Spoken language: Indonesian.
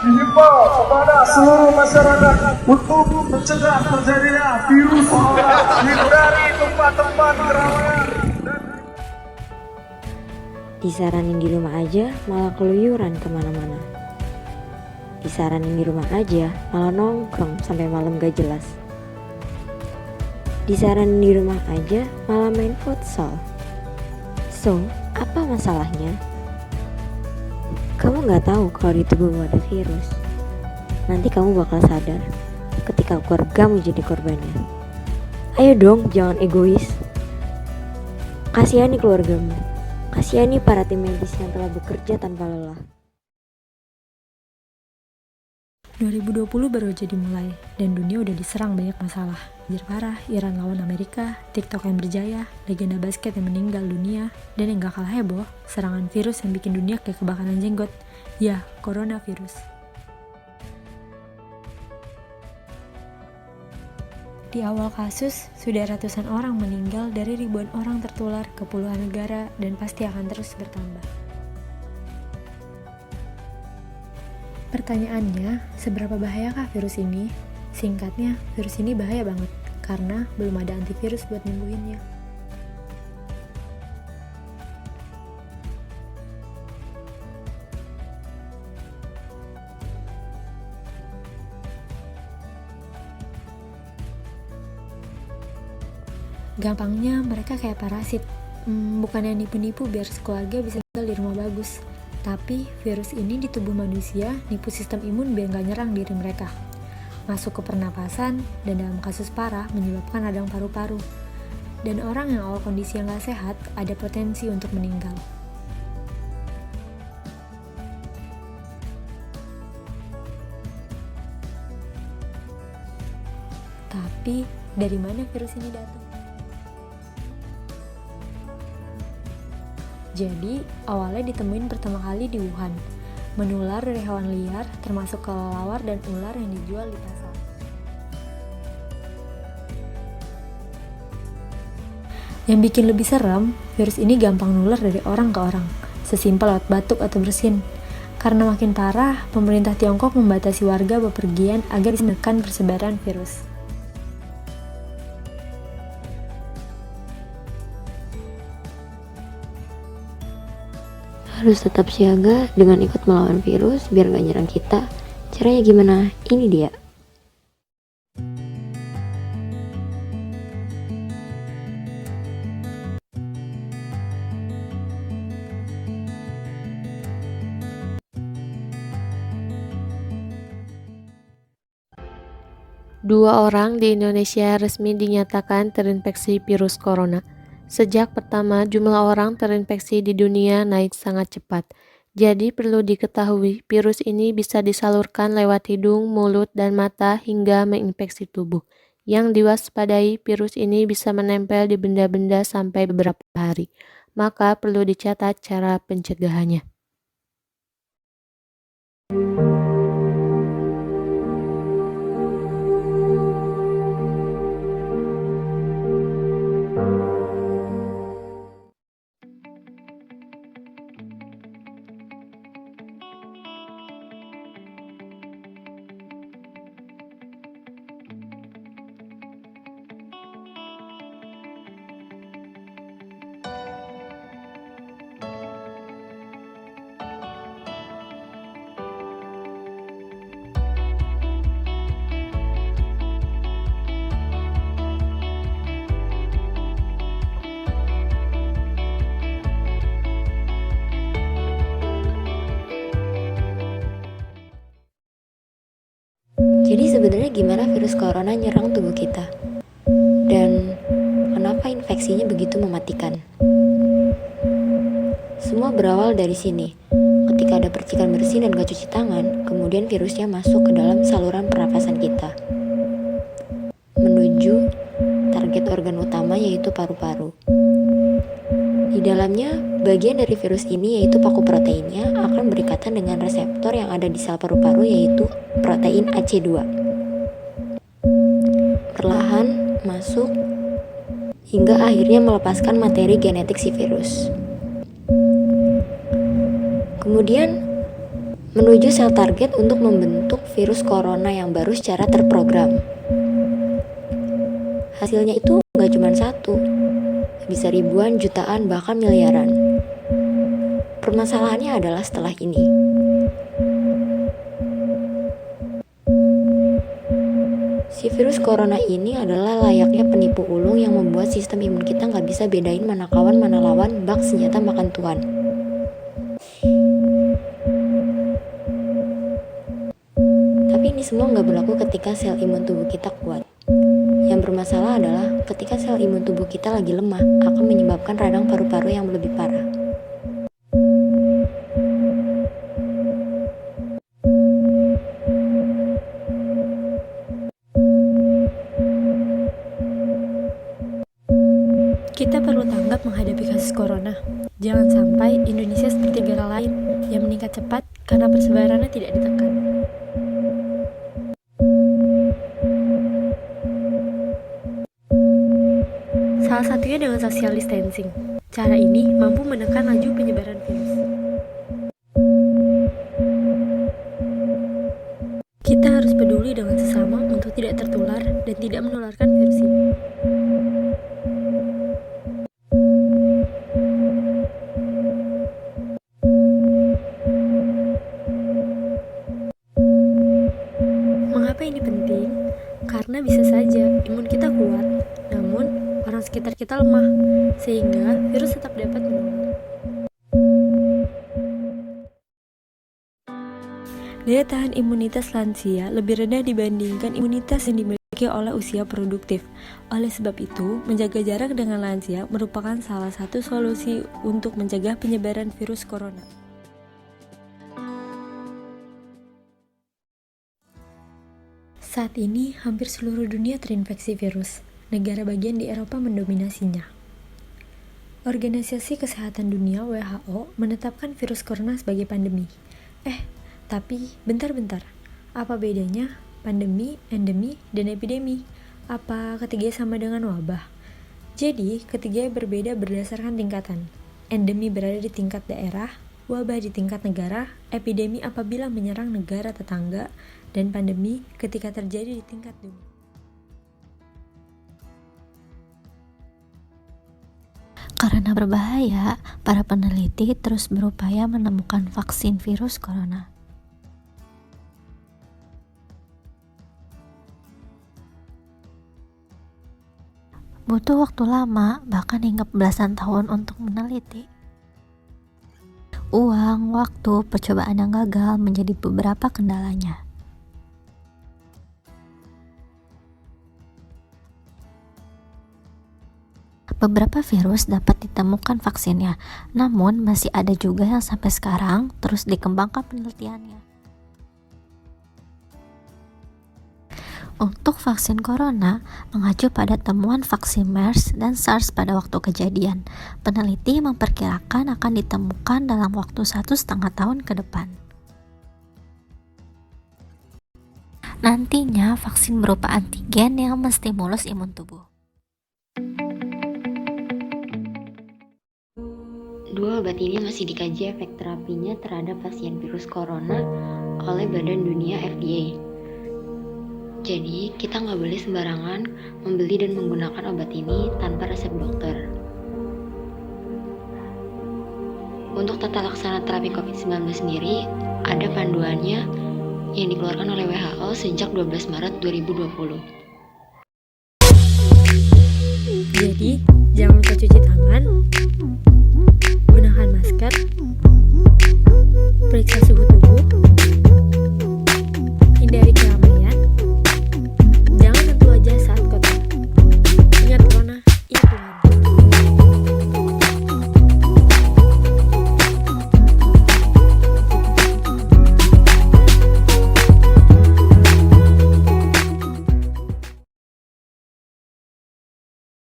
dihimbau kepada seluruh masyarakat untuk mencegah terjadinya virus corona dari tempat-tempat keramaian. Disaranin di rumah aja malah keluyuran kemana-mana. Disaranin di rumah aja malah nongkrong sampai malam gak jelas. Disaranin di rumah aja malah main futsal. So, apa masalahnya? Kamu gak tahu kalau di tubuhmu ada virus. Nanti kamu bakal sadar ketika keluargamu jadi korbannya. Ayo dong, jangan egois. Kasihani keluargamu. Kasihani para tim medis yang telah bekerja tanpa lelah. 2020 baru aja dimulai, dan dunia udah diserang banyak masalah. Banjir parah, Iran lawan Amerika, TikTok yang berjaya, legenda basket yang meninggal dunia, dan yang gak kalah heboh, serangan virus yang bikin dunia kayak kebakaran jenggot. Ya, coronavirus. Di awal kasus, sudah ratusan orang meninggal dari ribuan orang tertular ke puluhan negara dan pasti akan terus bertambah. Pertanyaannya, seberapa bahayakah virus ini? Singkatnya, virus ini bahaya banget karena belum ada antivirus buat nyembuhinnya. Gampangnya mereka kayak parasit, bukannya nipu-nipu biar sekeluarga bisa tinggal di rumah bagus. Tapi virus ini di tubuh manusia nipu sistem imun biar gak nyerang diri mereka. Masuk ke pernapasan dan dalam kasus parah menyebabkan radang paru-paru. Dan orang yang awal kondisi yang gak sehat ada potensi untuk meninggal. Tapi dari mana virus ini datang? Jadi, awalnya ditemuin pertama kali di Wuhan, menular dari hewan liar termasuk kelelawar dan ular yang dijual di pasar. Yang bikin lebih serem, virus ini gampang nular dari orang ke orang, sesimpel lewat batuk atau bersin. Karena makin parah, pemerintah Tiongkok membatasi warga bepergian agar menekan persebaran virus. Harus tetap siaga dengan ikut melawan virus biar gak nyerang kita. Caranya gimana? Ini dia. Dua orang di Indonesia resmi dinyatakan terinfeksi virus corona. Sejak pertama, jumlah orang terinfeksi di dunia naik sangat cepat. Jadi perlu diketahui, virus ini bisa disalurkan lewat hidung, mulut, dan mata hingga menginfeksi tubuh. Yang diwaspadai, virus ini bisa menempel di benda-benda sampai beberapa hari. Maka perlu dicatat cara pencegahannya. Jadi sebenarnya gimana virus corona nyerang tubuh kita? Dan kenapa infeksinya begitu mematikan? Semua berawal dari sini. Ketika ada percikan bersin dan gak cuci tangan, kemudian virusnya masuk ke dalam saluran pernapasan kita, menuju target organ utama yaitu paru-paru. Di dalamnya, bagian dari virus ini yaitu paku proteinnya akan berikatan dengan reseptor yang ada di sel paru-paru yaitu protein AC2. Perlahan masuk hingga akhirnya melepaskan materi genetik si virus. Kemudian menuju sel target untuk membentuk virus corona yang baru secara terprogram. Hasilnya itu nggak cuma satu, bisa ribuan, jutaan, bahkan miliaran. Permasalahannya adalah setelah ini. Si virus corona ini adalah layaknya penipu ulung yang membuat sistem imun kita nggak bisa bedain mana kawan mana lawan, bak senjata makan tuan. Tapi ini semua nggak berlaku ketika sel imun tubuh kita kuat. Yang bermasalah adalah ketika sel imun tubuh kita lagi lemah, akan menyebabkan radang paru-paru yang lebih parah. Kita perlu tanggap menghadapi kasus corona. Jangan sampai Indonesia seperti negara lain yang meningkat cepat karena persebarannya tidak ditekan. Salah satunya dengan social distancing. Cara ini mampu menekan laju penyebaran virus. Kita harus peduli dengan sesama untuk tidak tertular dan tidak menularkan virus ini. Mengapa ini penting? Karena bisa saja imun kita kuat, namun orang sekitar kita lemah, sehingga virus tetap dapat menular. Daya tahan imunitas lansia lebih rendah dibandingkan imunitas yang dimiliki oleh usia produktif. Oleh sebab itu, menjaga jarak dengan lansia merupakan salah satu solusi untuk mencegah penyebaran virus corona. Saat ini, hampir seluruh dunia terinfeksi virus. Negara bagian di Eropa mendominasinya. Organisasi Kesehatan Dunia (WHO) menetapkan virus corona sebagai pandemi. Tapi bentar-bentar. Apa bedanya pandemi, endemi, dan epidemi? Apa ketiga sama dengan wabah? Jadi, ketiga berbeda berdasarkan tingkatan. Endemi berada di tingkat daerah, wabah di tingkat negara, epidemi apabila menyerang negara tetangga, dan pandemi ketika terjadi di tingkat dunia. Karena berbahaya, para peneliti terus berupaya menemukan vaksin virus corona. Butuh waktu lama, bahkan hingga belasan tahun untuk meneliti. Uang, waktu, percobaan yang gagal menjadi beberapa kendalanya. Beberapa virus dapat ditemukan vaksinnya, namun masih ada juga yang sampai sekarang terus dikembangkan penelitiannya. Untuk vaksin corona, mengacu pada temuan vaksin MERS dan SARS pada waktu kejadian, peneliti memperkirakan akan ditemukan dalam waktu 1,5 tahun ke depan. Nantinya, vaksin berupa antigen yang menstimulus imun tubuh. Dua obat ini masih dikaji efek terapinya terhadap pasien virus corona oleh Badan Dunia FDA. Jadi, kita nggak boleh sembarangan membeli dan menggunakan obat ini tanpa resep dokter. Untuk tata laksana terapi COVID-19 sendiri, ada panduannya yang dikeluarkan oleh WHO sejak 12 Maret 2020. Jadi, jangan lupa cuci tangan, gunakan masker, periksa suhu tubuh,